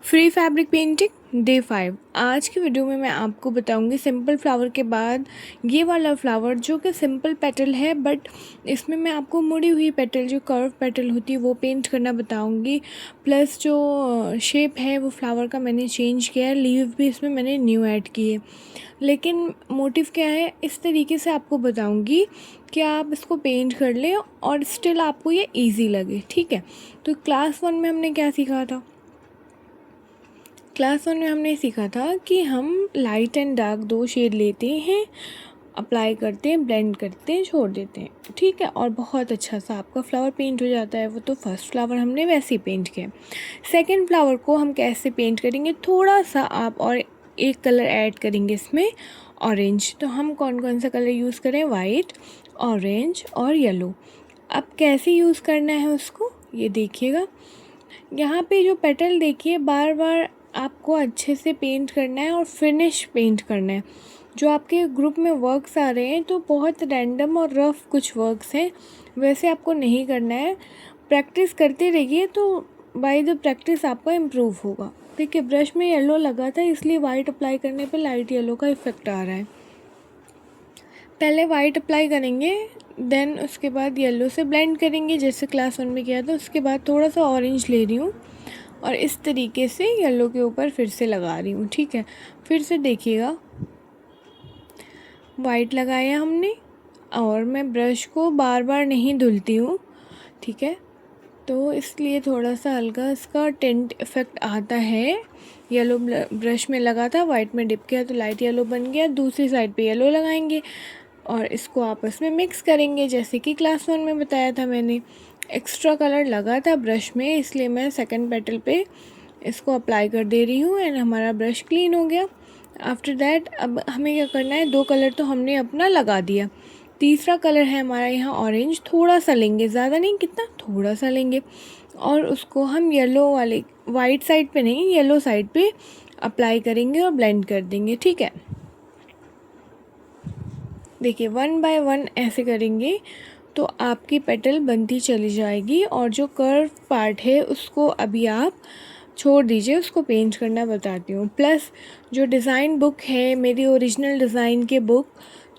Free fabric painting day 5। आज की video में मैं आपको बताऊंगी सिंपल फ्लावर के बाद ये वाला फ्लावर जो कि सिंपल पेटल है, बट इसमें मैं आपको मुड़ी हुई पेटल जो कर्व पेटल होती है वो पेंट करना बताऊंगी। प्लस जो शेप है वो फ्लावर का मैंने चेंज किया है, लीव भी इसमें मैंने न्यू ऐड की है। लेकिन मोटिव क्या है इस तरीके से आपको बताऊंगी कि आप इसको पेंट कर लें और स्टिल आपको ये ईजी लगे। ठीक है, तो क्लास 1 में हमने क्या सीखा था? क्लास 1 में हमने सीखा था कि हम लाइट एंड डार्क दो शेड लेते हैं, अप्लाई करते हैं, ब्लेंड करते हैं, छोड़ देते हैं। ठीक है, और बहुत अच्छा सा आपका फ्लावर पेंट हो जाता है। वो तो फर्स्ट फ्लावर हमने वैसे ही पेंट किया। सेकंड फ्लावर को हम कैसे पेंट करेंगे, थोड़ा सा आप और एक कलर ऐड करेंगे इसमें, ऑरेंज। तो हम कौन कौन सा कलर यूज़ करें? वाइट, ऑरेंज और येलो। अब कैसे यूज़ करना है उसको ये देखिएगा। यहाँ पे जो पेटल देखिए, बार बार आपको अच्छे से पेंट करना है और फिनिश पेंट करना है। जो आपके ग्रुप में वर्क्स आ रहे हैं तो बहुत रैंडम और रफ़ कुछ वर्क्स हैं, वैसे आपको नहीं करना है। प्रैक्टिस करते रहिए तो बाय द प्रैक्टिस आपका इम्प्रूव होगा। देखिए, ब्रश में येलो लगा था इसलिए वाइट अप्लाई करने पे लाइट येलो का इफ़ेक्ट आ रहा है। पहले वाइट अप्लाई करेंगे, देन उसके बाद येलो से ब्लेंड करेंगे जैसे क्लास 1 में किया था। उसके बाद थोड़ा सा ऑरेंज ले रही हूँ और इस तरीके से येलो के ऊपर फिर से लगा रही हूँ। ठीक है, फिर से देखिएगा, वाइट लगाया हमने और मैं ब्रश को बार बार नहीं धुलती हूँ। ठीक है, तो इसलिए थोड़ा सा हल्का इसका टेंट इफ़ेक्ट आता है। येलो ब्रश में लगा था, वाइट में डिप किया तो लाइट येलो बन गया। दूसरी साइड पे येलो लगाएंगे और इसको आपस में मिक्स करेंगे जैसे कि क्लास 1 में बताया था मैंने। एक्स्ट्रा कलर लगा था ब्रश में इसलिए मैं सेकंड पेटल पे इसको अप्लाई कर दे रही हूँ एंड हमारा ब्रश क्लीन हो गया। आफ्टर दैट अब हमें क्या करना है, दो कलर तो हमने अपना लगा दिया। तीसरा कलर है हमारा यहाँ ऑरेंज, थोड़ा सा लेंगे, ज़्यादा नहीं, कितना, थोड़ा सा लेंगे और उसको हम येलो वाले वाइट साइड पे नहीं, येलो साइड पे अप्लाई करेंगे और ब्लेंड कर देंगे। ठीक है, देखिए 1 बाय 1 ऐसे करेंगे तो आपकी पेटल बनती चली जाएगी। और जो कर्व पार्ट है उसको अभी आप छोड़ दीजिए, उसको पेंट करना बताती हूँ। प्लस जो डिज़ाइन बुक है मेरी ओरिजिनल डिज़ाइन के बुक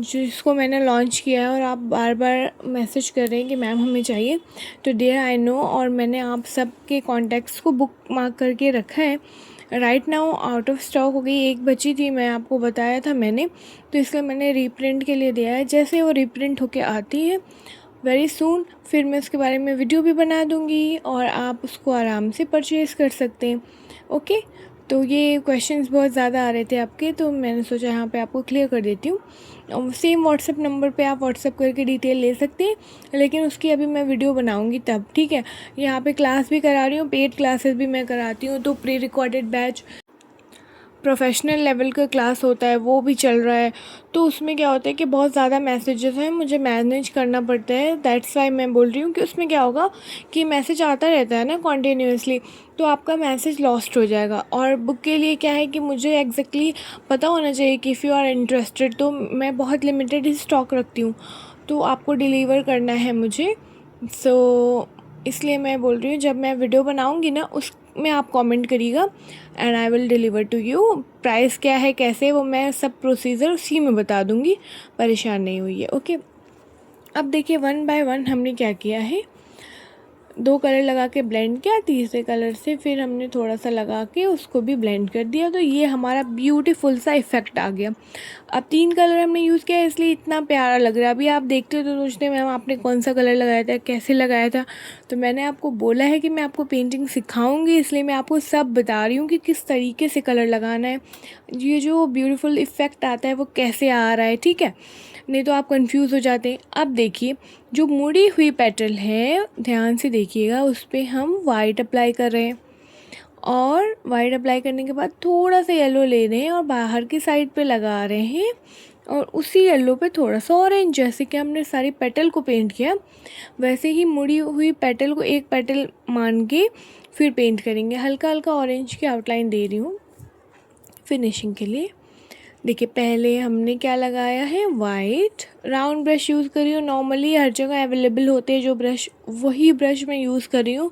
जिसको मैंने लॉन्च किया है और आप बार बार मैसेज कर रहे हैं कि मैम हमें चाहिए, तो डियर आई नो, और मैंने आप सब के कॉन्टैक्ट्स को बुक मार्क करके रखा है। Right now out of stock हो गई, एक बची थी, मैं आपको बताया था मैंने, तो इसलिए मैंने रीप्रिंट के लिए दिया है। जैसे वो रीप्रिंट होके आती है वेरी सून फिर मैं उसके बारे में वीडियो भी बना दूंगी और आप उसको आराम से परचेज़ कर सकते हैं। ओके, तो ये क्वेश्चंस बहुत ज़्यादा आ रहे थे आपके, तो मैंने सोचा यहाँ पे आपको क्लियर कर देती हूँ। सेम व्हाट्सएप नंबर पे आप व्हाट्सएप करके डिटेल ले सकते हैं, लेकिन उसकी अभी मैं वीडियो बनाऊंगी तब। ठीक है, यहाँ पे क्लास भी करा रही हूँ, पेड क्लासेस भी मैं कराती हूँ, तो pre recorded batch professional level का क्लास होता है वो भी चल रहा है। तो उसमें क्या होता है कि बहुत ज़्यादा मैसेजेस हैं, मुझे मैनेज करना पड़ता है। दैट्स वाई मैं बोल रही हूँ कि उसमें क्या होगा कि मैसेज आता रहता है ना कॉन्टीन्यूसली, तो आपका मैसेज लॉस्ट हो जाएगा। और बुक के लिए क्या है कि मुझे एग्जैक्टली पता होना चाहिए कि इफ़ यू आर इंटरेस्टेड, तो मैं बहुत लिमिटेड ही स्टॉक रखती हूँ, तो आपको डिलीवर करना है मुझे। इसलिए मैं बोल रही हूँ जब मैं वीडियो बनाऊँगी ना उसमें आप कमेंट करिएगा and I will deliver to you. Price क्या है, कैसे, वो मैं सब प्रोसीजर उसी में बता दूँगी, परेशान नहीं हुई है। ओके, अब देखिए 1 बाय 1 हमने क्या किया है, दो कलर लगा के ब्लेंड किया, तीसरे कलर से फिर हमने थोड़ा सा लगा के उसको भी ब्लेंड कर दिया, तो ये हमारा ब्यूटीफुल सा इफ़ेक्ट आ गया। अब 3 कलर हमने यूज़ किया इसलिए इतना प्यारा लग रहा है। अभी आप देखते हो तो सोचते हैं मैम आपने कौन सा कलर लगाया था, कैसे लगाया था, तो मैंने आपको बोला है कि मैं आपको पेंटिंग सिखाऊंगी, इसलिए मैं आपको सब बता रही हूँ कि किस तरीके से कलर लगाना है, ये जो ब्यूटीफुल इफ़ेक्ट आता है वो कैसे आ रहा है। ठीक है, नहीं तो आप कंफ्यूज हो जाते हैं। अब देखिए जो मुड़ी हुई पेटल है, ध्यान से देखिएगा, उस पर हम वाइट अप्लाई कर रहे हैं और वाइट अप्लाई करने के बाद थोड़ा सा येलो ले रहे हैं और बाहर की साइड पे लगा रहे हैं और उसी येलो पे थोड़ा सा ऑरेंज, जैसे कि हमने सारी पेटल को पेंट किया वैसे ही मुड़ी हुई पेटल को एक पेटल मान के फिर पेंट करेंगे। हल्का हल्का ऑरेंज की आउटलाइन दे रही हूँ फिनिशिंग के लिए। देखिए पहले हमने क्या लगाया है, वाइट राउंड ब्रश यूज़ करी हूँ, नॉर्मली हर जगह अवेलेबल होते हैं जो ब्रश, वही ब्रश मैं यूज़ कर रही हूँ।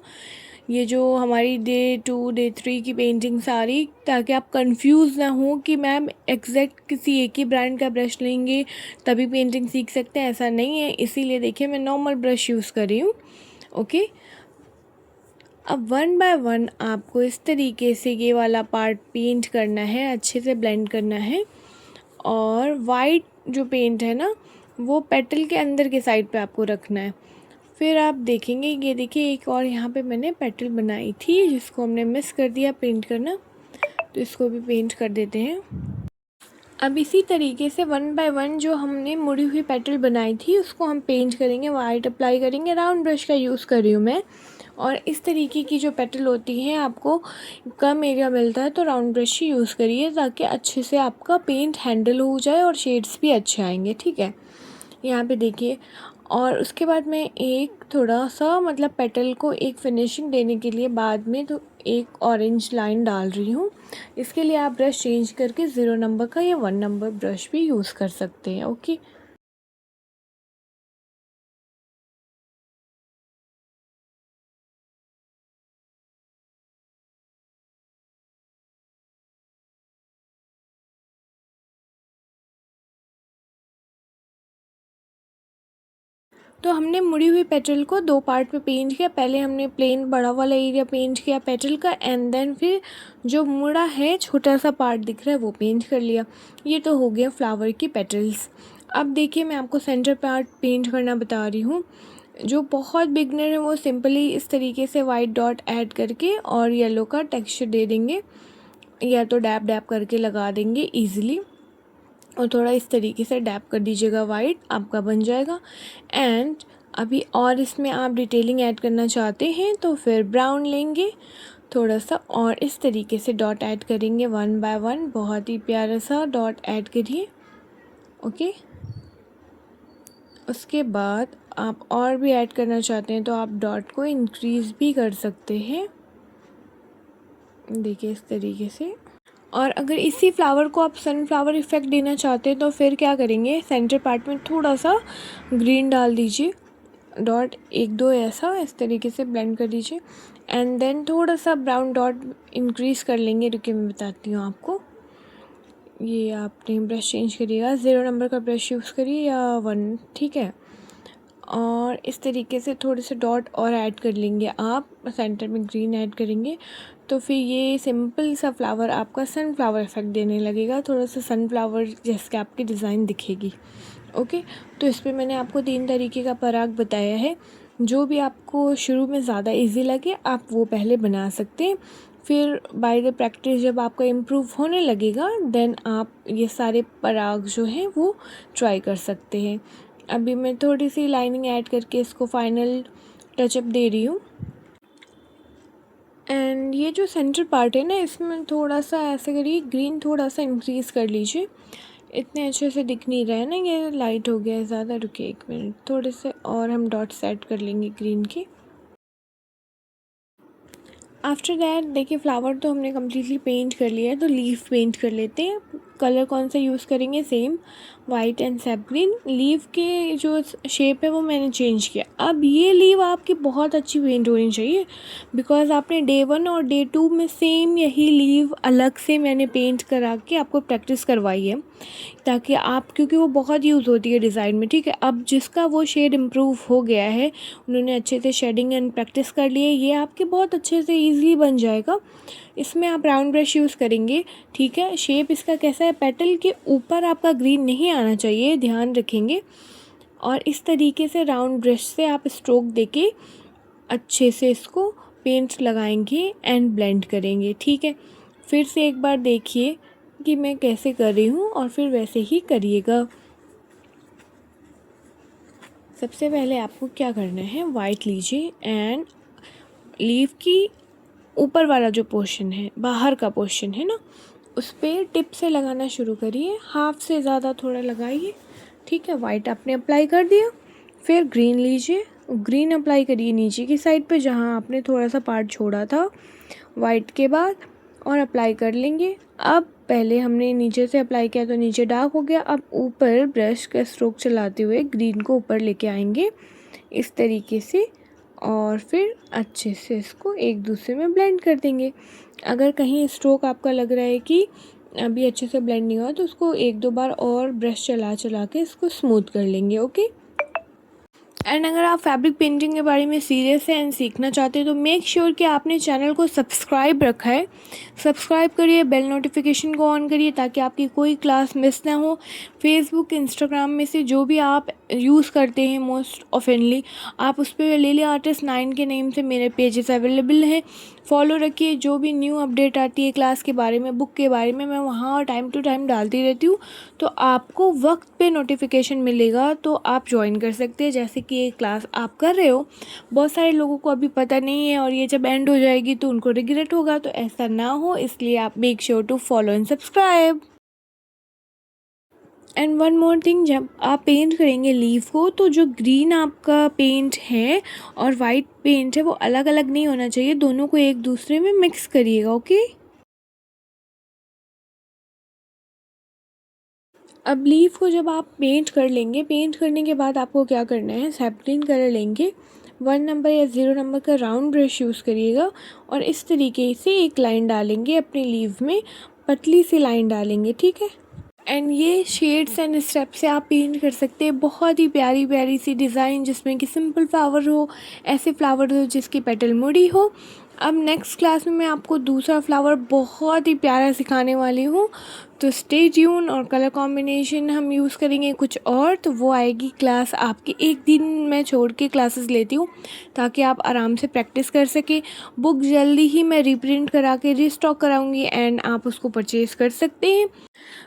ये जो हमारी डे 2 डे 3 की पेंटिंग सारी, ताकि आप कंफ्यूज ना हो कि मैम एग्जैक्ट किसी एक ही ब्रांड का ब्रश लेंगे तभी पेंटिंग सीख सकते हैं, ऐसा नहीं है। इसीलिए देखिए मैं नॉर्मल ब्रश यूज़ कर रही हूँ। ओके, अब वन बाय वन आपको इस तरीके से ये वाला पार्ट पेंट करना है, अच्छे से ब्लेंड करना है। और वाइट जो पेंट है ना, वो पेटल के अंदर के साइड पे आपको रखना है। फिर आप देखेंगे, ये देखिए एक और यहाँ पे मैंने पेटल बनाई थी जिसको हमने मिस कर दिया पेंट करना, तो इसको भी पेंट कर देते हैं। अब इसी तरीके से वन बाय वन जो हमने मुड़ी हुई पेटल बनाई थी उसको हम पेंट करेंगे, वाइट अप्लाई करेंगे। राउंड ब्रश का यूज़ कर रही हूँ मैं। और इस तरीके की जो पेटल होती है आपको कम एरिया मिलता है तो राउंड ब्रश ही यूज़ करिए, ताकि अच्छे से आपका पेंट हैंडल हो जाए और शेड्स भी अच्छे आएंगे। ठीक है, यहाँ पे देखिए। और उसके बाद मैं एक थोड़ा सा मतलब पेटल को एक फिनिशिंग देने के लिए बाद में तो एक ऑरेंज लाइन डाल रही हूँ। इसके लिए आप ब्रश चेंज करके 0 नंबर का या 1 नंबर ब्रश भी यूज़ कर सकते हैं। ओके, तो हमने मुड़ी हुई पेटल को 2 पार्ट में पेंट किया। पहले हमने प्लेन बड़ा वाला एरिया पेंट किया पेटल का, एंड देन फिर जो मुड़ा है छोटा सा पार्ट दिख रहा है वो पेंट कर लिया। ये तो हो गया फ्लावर की पेटल्स। अब देखिए मैं आपको सेंटर पार्ट पेंट करना बता रही हूँ। जो बहुत बिगनर है वो सिंपली इस तरीके से वाइट डॉट ऐड करके और येलो का टेक्सचर दे देंगे, या तो डैब डैब करके लगा देंगे ईज़िली। और थोड़ा इस तरीके से डैप कर दीजिएगा, वाइट आपका बन जाएगा। एंड अभी और इसमें आप डिटेलिंग ऐड करना चाहते हैं तो फिर ब्राउन लेंगे थोड़ा सा और इस तरीके से डॉट ऐड करेंगे वन बाय वन। बहुत ही प्यारा सा डॉट ऐड करिए। ओके, उसके बाद आप और भी ऐड करना चाहते हैं तो आप डॉट को इंक्रीज़ भी कर सकते हैं, देखिए इस तरीके से। और अगर इसी फ्लावर को आप सनफ्लावर इफ़ेक्ट देना चाहते हैं तो फिर क्या करेंगे, सेंटर पार्ट में थोड़ा सा ग्रीन डाल दीजिए, डॉट एक दो ऐसा इस तरीके से ब्लेंड कर दीजिए। एंड देन थोड़ा सा ब्राउन डॉट इंक्रीज़ कर लेंगे। रुकिए मैं बताती हूँ आपको। ये आपने ब्रश चेंज करिएगा, 0 नंबर का ब्रश यूज़ करिए या 1, ठीक है। और इस तरीके से थोड़े से डॉट और ऐड कर लेंगे, आप सेंटर में ग्रीन ऐड करेंगे तो फिर ये सिंपल सा फ्लावर आपका सनफ्लावर इफ़ेक्ट देने लगेगा, थोड़ा सा सनफ्लावर जैसे आपकी डिज़ाइन दिखेगी। ओके, तो इस पर मैंने आपको 3 तरीके का पराग बताया है। जो भी आपको शुरू में ज़्यादा इजी लगे आप वो पहले बना सकते हैं, फिर बाय द प्रैक्टिस जब आपका इम्प्रूव होने लगेगा देन आप ये सारे पराग जो हैं वो ट्राई कर सकते हैं। अभी मैं थोड़ी सी लाइनिंग ऐड करके इसको फाइनल टचअप दे रही हूँ। एंड ये जो सेंटर पार्ट है ना, इसमें थोड़ा सा ऐसे करिए, ग्रीन थोड़ा सा इंक्रीज़ कर लीजिए। इतने अच्छे से दिख नहीं रहा है ना, ये लाइट हो गया है ज़्यादा। रुकिए 1 मिनट, थोड़े से और हम डॉट्स ऐड कर लेंगे ग्रीन के। आफ्टर दैट देखिए फ्लावर तो हमने कम्प्लीटली पेंट कर लिया है, तो लीफ पेंट कर लेते हैं। कलर कौन सा यूज़ करेंगे, same white and SAP green. Leaf के जो शेप है वो मैंने चेंज किया। अब ये लीव आपकी बहुत अच्छी पेंट होनी चाहिए, बिकॉज आपने डे 1 और डे 2 में सेम यही लीव अलग से मैंने पेंट करा के आपको प्रैक्टिस करवाई है, ताकि आप, क्योंकि वो बहुत यूज़ होती है डिज़ाइन में। ठीक है, अब जिसका वो शेड इम्प्रूव हो गया है, उन्होंने अच्छे से शेडिंग एंड प्रैक्टिस कर लिए, ये आपके बहुत अच्छे से ईज़िली बन जाएगा। इसमें आप राउंड ब्रश यूज़ करेंगे। ठीक है, शेप इसका कैसा है, पेटल के ऊपर आपका ग्रीन नहीं आना चाहिए, ध्यान रखेंगे। और इस तरीके से राउंड ब्रश से आप स्ट्रोक देके अच्छे से इसको पेंट लगाएंगे एंड ब्लेंड करेंगे। ठीक है, फिर से एक बार देखिए कि मैं कैसे कर रही हूँ और फिर वैसे ही करिएगा। सबसे पहले आपको क्या करना है, वाइट लीजिए एंड लीफ की ऊपर वाला जो पोर्शन है, बाहर का पोर्शन है ना, उस पर टिप से लगाना शुरू करिए, हाफ से ज़्यादा थोड़ा लगाइए। ठीक है, वाइट आपने अप्लाई कर दिया, फिर ग्रीन लीजिए, ग्रीन अप्लाई करिए नीचे की साइड पे जहाँ आपने थोड़ा सा पार्ट छोड़ा था वाइट के बाद, और अप्लाई कर लेंगे। अब पहले हमने नीचे से अप्लाई किया तो नीचे डार्क हो गया, अब ऊपर ब्रश का स्ट्रोक चलाते हुए ग्रीन को ऊपर लेके आएंगे इस तरीके से और फिर अच्छे से इसको एक दूसरे में ब्लेंड कर देंगे। अगर कहीं स्ट्रोक आपका लग रहा है कि अभी अच्छे से ब्लेंड नहीं हुआ तो उसको एक दो बार और ब्रश चला चला के इसको स्मूथ कर लेंगे। ओके। एंड अगर आप फैब्रिक पेंटिंग के बारे में सीरियस है एंड सीखना चाहते हैं तो मेक श्योर कि आपने चैनल को सब्सक्राइब रखा है। सब्सक्राइब करिए, बेल नोटिफिकेशन को ऑन करिए ताकि आपकी कोई क्लास मिस ना हो। फेसबुक, इंस्टाग्राम में से जो भी आप यूज़ करते हैं मोस्ट ऑफनली, आप उस पर लिली आर्टिस्ट 9 के नेम से मेरे पेजेस अवेलेबल हैं। फॉलो रखिए। जो भी न्यू अपडेट आती है क्लास के बारे में, बुक के बारे में, मैं वहाँ टाइम टू टाइम डालती रहती हूँ, तो आपको वक्त पे नोटिफिकेशन मिलेगा तो आप ज्वाइन कर सकते हैं। जैसे कि ये क्लास आप कर रहे हो, बहुत सारे लोगों को अभी पता नहीं है और ये जब एंड हो जाएगी तो उनको रिग्रेट होगा, तो ऐसा ना हो इसलिए आप make sure to follow and subscribe. And one more thing, जब आप पेंट करेंगे लीव को तो जो ग्रीन आपका पेंट है और वाइट पेंट है वो अलग अलग नहीं होना चाहिए, दोनों को एक दूसरे में मिक्स करिएगा। ओके। अब लीफ को जब आप पेंट कर लेंगे, पेंट करने के बाद आपको क्या करना है, सैप्लिन कलर लेंगे, 1 नंबर या 0 नंबर का राउंड ब्रश यूज़ करिएगा और इस तरीके से एक लाइन डालेंगे अपने लीव में, पतली सी लाइन डालेंगे, ठीक है। एंड ये शेड्स एंड स्टेप से आप पेंट कर सकते हैं बहुत ही प्यारी प्यारी सी डिज़ाइन, जिसमें कि सिंपल फ्लावर हो, ऐसे फ्लावर हो जिसकी पेटल मुड़ी हो। अब नेक्स्ट क्लास में मैं आपको दूसरा फ्लावर बहुत ही प्यारा सिखाने वाली हूँ, तो स्टे ट्यून। और कलर कॉम्बिनेशन हम यूज़ करेंगे कुछ और, तो वो आएगी क्लास आपकी एक दिन मैं छोड़ के क्लासेस लेती हूँ ताकि आप आराम से प्रैक्टिस कर सकें। बुक जल्दी ही मैं रीप्रिंट करा के रीस्टॉक कराऊंगी एंड आप उसको परचेज़ कर सकते हैं।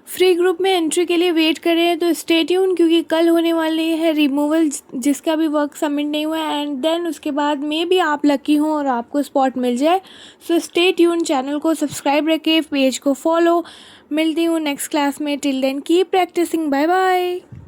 फ्री ग्रुप में एंट्री के लिए वेट कर रहे हैं तो स्टे ट्यून, क्योंकि कल होने वाली है रिमूवल जिसका भी वर्क सबमिट नहीं हुआ है, एंड देन उसके बाद में भी आप लकी हों और आपको स्पॉट मिल जाए। सो स्टे ट्यून, चैनल को सब्सक्राइब रखें, पेज को फॉलो। मिलती हूँ नेक्स्ट क्लास में। Till then keep practicing. Bye bye.